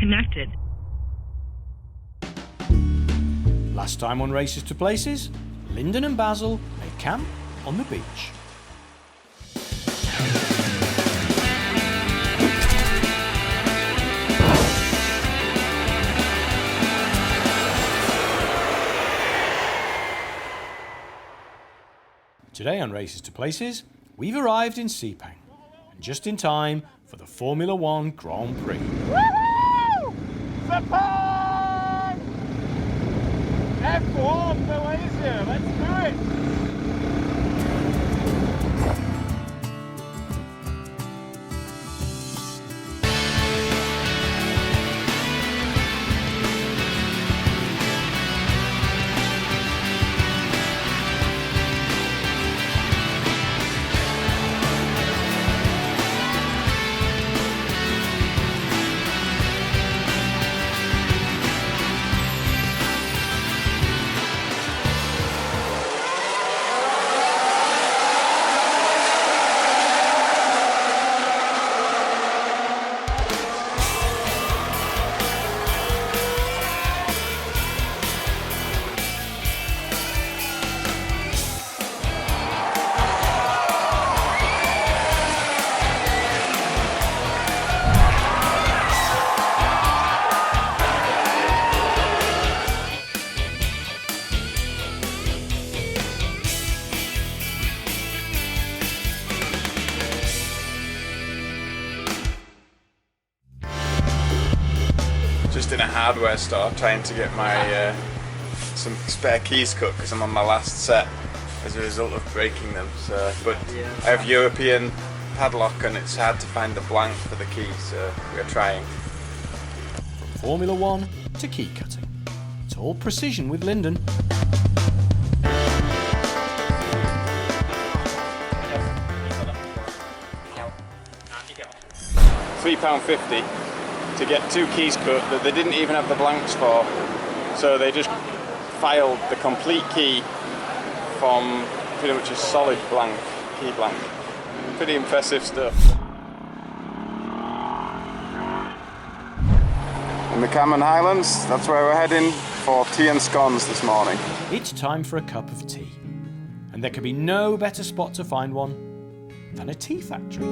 connected. Last time on Races to Places, Lyndon and Basil made camp on the beach. Today on Races to Places, we've arrived in Sepang, and just in time for the Formula One Grand Prix. Woohoo! Sepang! F1 Malaysia, let's do it! Just in a hardware store trying to get my some spare keys cut because I'm on my last set as a result of breaking them. So, but I have European padlock and it's hard to find the blank for the key, so we're trying. From Formula One to key cutting, it's all precision with Lyndon. £3.50 to get 2 keys cut that they didn't even have the blanks for, so they just filed the complete key from pretty much a solid blank, key blank. Pretty impressive stuff. In the Cameron Highlands, that's where we're heading for tea and scones this morning. It's time for a cup of tea, and there could be no better spot to find one than a tea factory.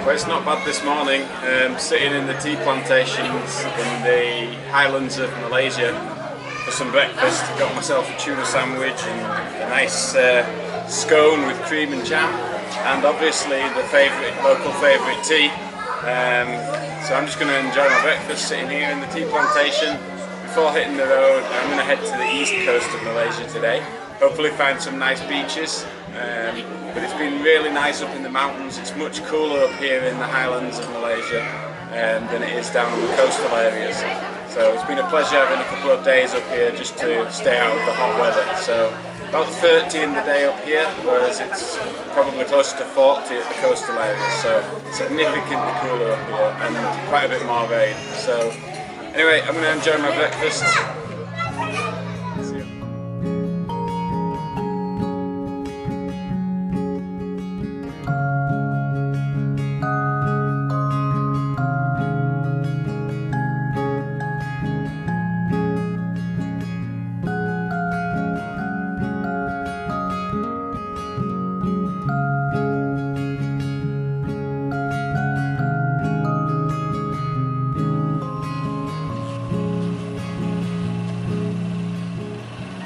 Well, it's not bad this morning, sitting in the tea plantations in the highlands of Malaysia for some breakfast. Got myself a tuna sandwich and a nice scone with cream and jam, and obviously the local favourite tea. So I'm just going to enjoy my breakfast sitting here in the tea plantation. Before hitting the road, I'm going to head to the east coast of Malaysia today. Hopefully find some nice beaches. But it's been really nice up in the mountains. It's much cooler up here in the highlands of Malaysia than it is down in the coastal areas. So it's been a pleasure having a couple of days up here just to stay out of the hot weather. So about 30 in the day up here, whereas it's probably closer to 40 at the coastal areas. So significantly cooler up here and quite a bit more rain. So anyway, I'm going to enjoy my breakfast.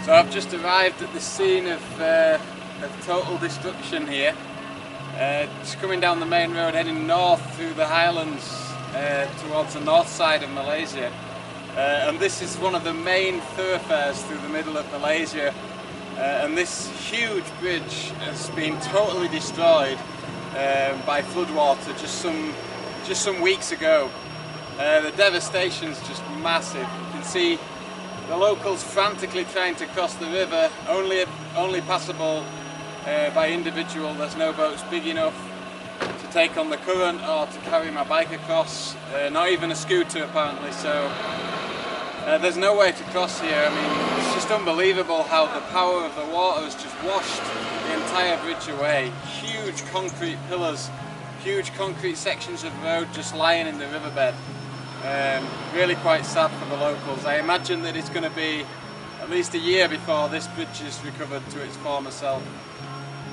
So I've just arrived at the scene of total destruction here. Just coming down the main road heading north through the highlands towards the north side of Malaysia. And this is one of the main thoroughfares through the middle of Malaysia. And this huge bridge has been totally destroyed by floodwater just some weeks ago. The devastation is just massive. You can see the locals frantically trying to cross the river, only passable by individual. There's no boats big enough to take on the current or to carry my bike across, not even a scooter apparently, so there's no way to cross here. I mean, it's just unbelievable how the power of the water has just washed the entire bridge away. Huge concrete pillars, huge concrete sections of road just lying in the riverbed. Really quite sad for the locals. I imagine that it's going to be at least a year before this bridge is recovered to its former self.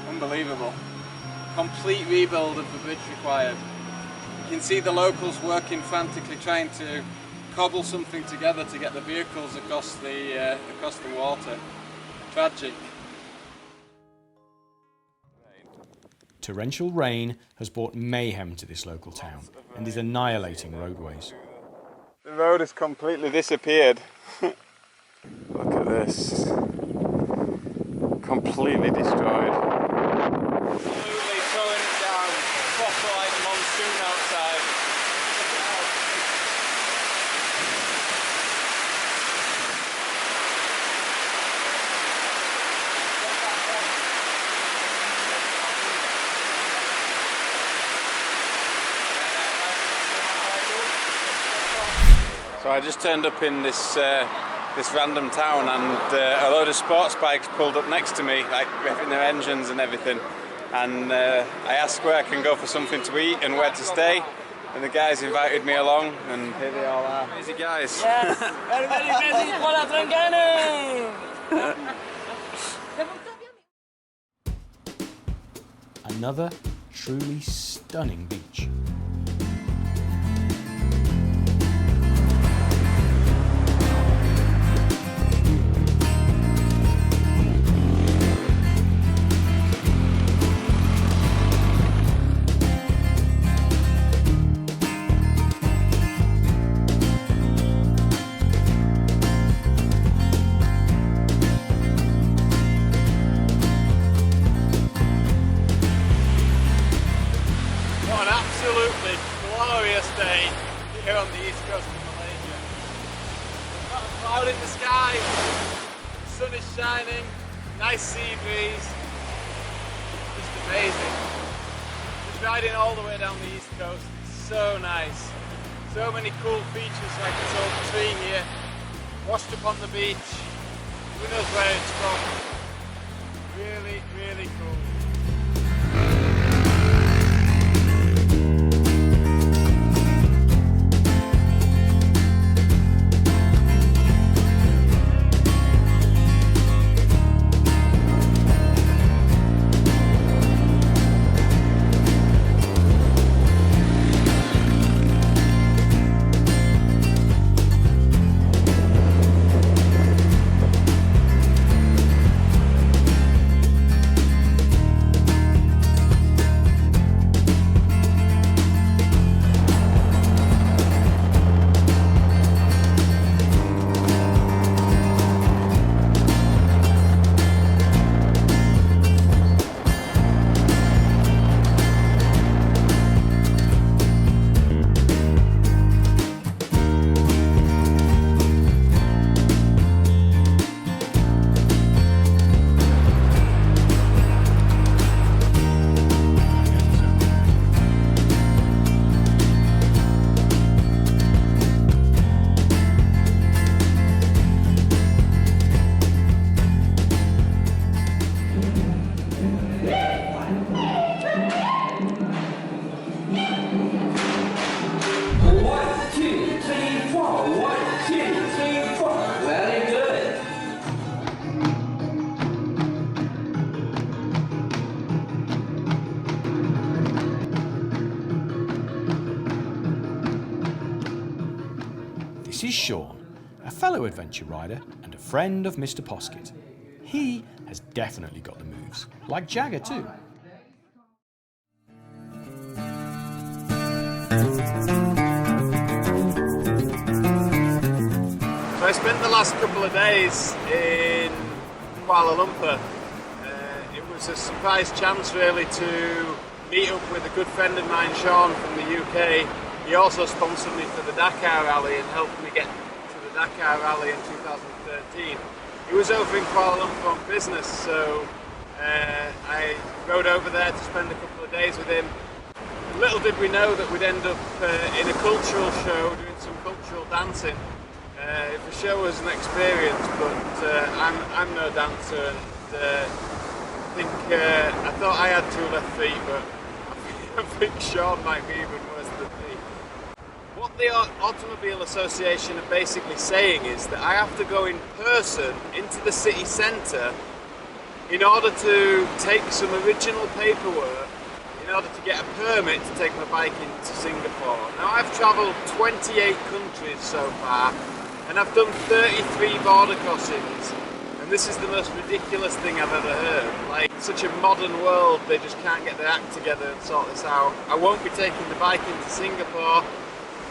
Unbelievable. Complete rebuild of the bridge required. You can see the locals working frantically trying to cobble something together to get the vehicles across the water. Tragic. Torrential rain has brought mayhem to this local town and is annihilating roadways. The road has completely disappeared. Look at this. Completely destroyed. Absolutely throwing it down. Proper like monsoon outside. So I just turned up in this random town, and a load of sports bikes pulled up next to me, like revving their engines and everything. And I asked where I can go for something to eat and where to stay. And the guys invited me along, and here they all are. Crazy guys. Yes, very, very crazy. Hola, Trancano! Another truly stunning beach. Absolutely glorious day here on the east coast of Malaysia. Not a cloud in the sky, the sun is shining, nice sea breeze, just amazing. Just riding all the way down the east coast, it's so nice. So many cool features like this old tree here, washed up on the beach, who knows where it's from. Really, really cool. This is Shaun, a fellow adventure rider and a friend of Mr. Poskitt. He has definitely got the moves, like Jagger too. So I spent the last couple of days in Kuala Lumpur. It was a surprise chance really to meet up with a good friend of mine, Shaun, from the UK. He also sponsored me for the Dakar Rally and helped me get to the the Dakar Rally in 2013. He was over in Kuala Lumpur on business, so I rode over there to spend a couple of days with him. Little did we know that we'd end up in a cultural show doing some cultural dancing. The show was an experience, but I'm no dancer, and I thought I had 2 left feet, but I think Shaun might be even worse than me. What the Automobile Association are basically saying is that I have to go in person into the city centre in order to take some original paperwork, in order to get a permit to take my bike into Singapore. Now I've travelled 28 countries so far, and I've done 33 border crossings, and this is the most ridiculous thing I've ever heard. Like, such a modern world, they just can't get their act together and sort this out. I won't be taking the bike into Singapore.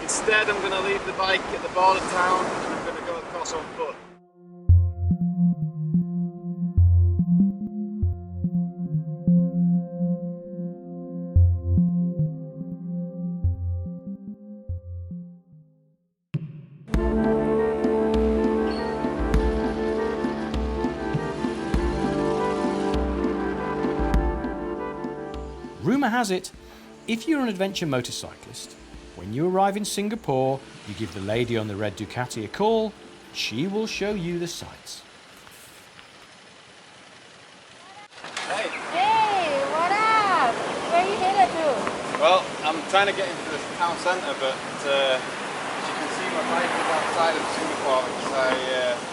Instead, I'm going to leave the bike at the border town and I'm going to go across on foot. Rumour has it, if you're an adventure motorcyclist, when you arrive in Singapore, you give the lady on the Red Ducati a call, and she will show you the sights. Hey! Hey, what up? Where are you headed to? Well, I'm trying to get into the town centre, but as you can see, my bike is outside of Singapore because I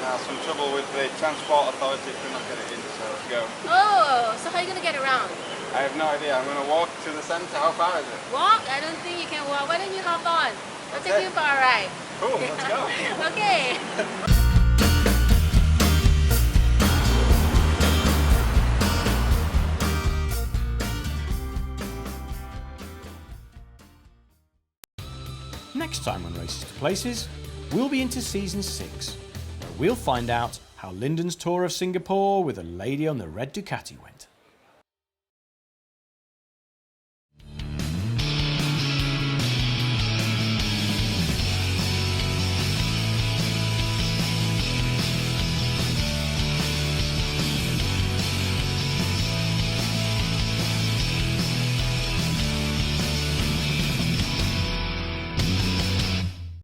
had some trouble with the transport authority to not get it in, so let's go. Oh, so how are you going to get around? I have no idea. I'm going to walk to the centre. How far is it? Walk? I don't think you can walk. Why don't you hop on? I'll Okay. take you for a ride. Cool, let's go. Okay. Next time on Races to Places, we'll be into season 6, where we'll find out how Lyndon's tour of Singapore with a lady on the Red Ducati went.